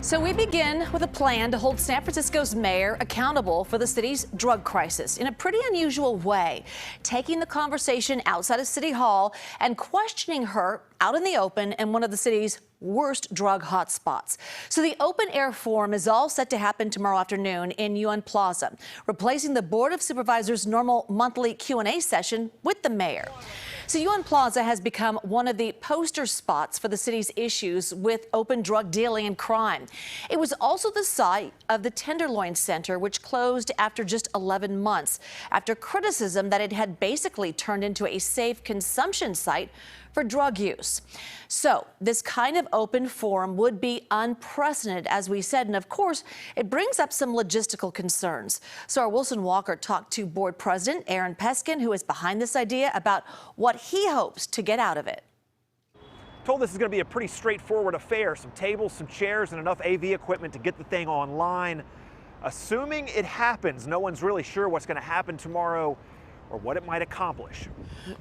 So we begin with a plan to hold San Francisco's mayor accountable for the city's drug crisis in a pretty unusual way, taking the conversation outside of City Hall and questioning her out in the open in one of the city's worst drug hotspots. So the open air forum is all set to happen tomorrow afternoon in UN Plaza, replacing the Board of Supervisors' normal monthly Q&A session with the mayor. So UN Plaza has become one of the poster spots for the city's issues with open drug dealing and crime. It was also the site of the Tenderloin Center, which closed after just 11 months, after criticism that it had basically turned into a safe consumption site for drug use. So this kind of open forum would be unprecedented, as we said, and of course, it brings up some logistical concerns. So our Wilson Walker talked to board president Aaron Peskin, who is behind this idea, about what he hopes to get out of it. Told this is going to be a pretty straightforward affair. Some tables, some chairs, and enough AV equipment to get the thing online. Assuming it happens, no one's really sure what's going to happen tomorrow or what it might accomplish.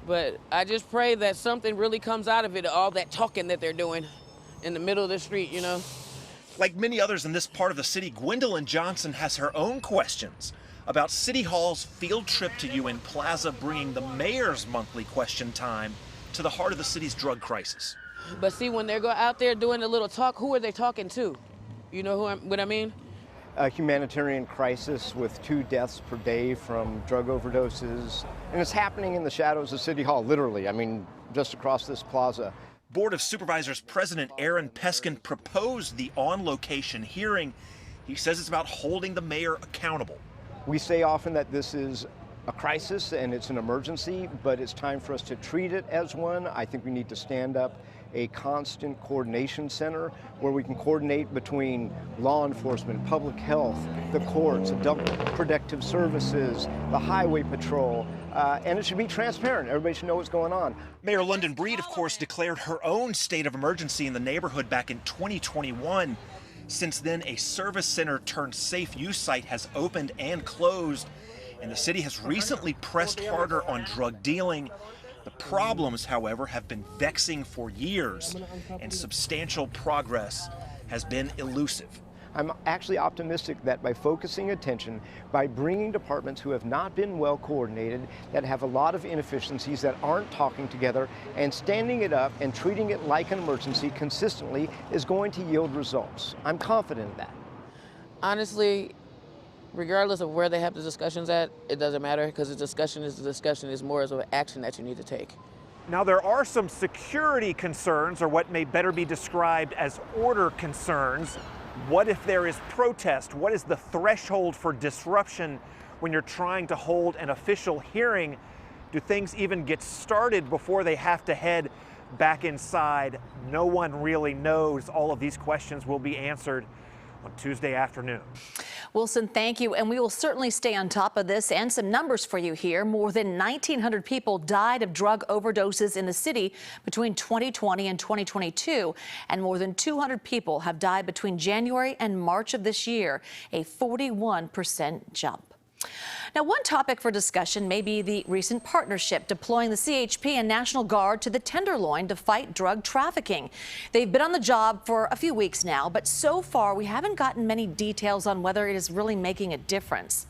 But I just pray that something really comes out of it, all that talking that they're doing in the middle of the street, you know. Like many others in this part of the city, Gwendolyn Johnson has her own questions about City Hall's field trip to UN Plaza, bringing the mayor's monthly question time to the heart of the city's drug crisis. But see, when they go out there doing a little talk, who are they talking to? You know what I mean? A humanitarian crisis with 2 deaths per day from drug overdoses. And it's happening in the shadows of City Hall, literally. I mean, just across this plaza. Board of Supervisors President Aaron Peskin proposed the on-location hearing. He says it's about holding the mayor accountable. We say often that this is a crisis and it's an emergency, but it's time for us to treat it as one. I think we need to stand up a constant coordination center where we can coordinate between law enforcement, public health, the courts, adult protective services, the highway patrol, and it should be transparent. Everybody should know what's going on. Mayor London Breed, of course, declared her own state of emergency in the neighborhood back in 2021. Since then, a service center turned safe use site has opened and closed, and the city has recently pressed harder on drug dealing. The problems, however, have been vexing for years, and substantial progress has been elusive. I'm actually optimistic that by focusing attention, by bringing departments who have not been well coordinated, that have a lot of inefficiencies, that aren't talking together, and standing it up and treating it like an emergency consistently is going to yield results. I'm confident in that. Honestly, regardless of where they have the discussions at, it doesn't matter, because the discussion is more as an action that you need to take. Now, there are some security concerns, or what may better be described as order concerns. What if there is protest? What is the threshold for disruption when you're trying to hold an official hearing? Do things even get started before they have to head back inside? No one really knows. All of these questions will be answered on Tuesday afternoon. Wilson, thank you. And we will certainly stay on top of this, and some numbers for you here. More than 1,900 people died of drug overdoses in the city between 2020 and 2022. And more than 200 people have died between January and March of this year, a 41% jump. Now, one topic for discussion may be the recent partnership deploying the CHP and National Guard to the Tenderloin to fight drug trafficking. They've been on the job for a few weeks now, but so far we haven't gotten many details on whether it is really making a difference.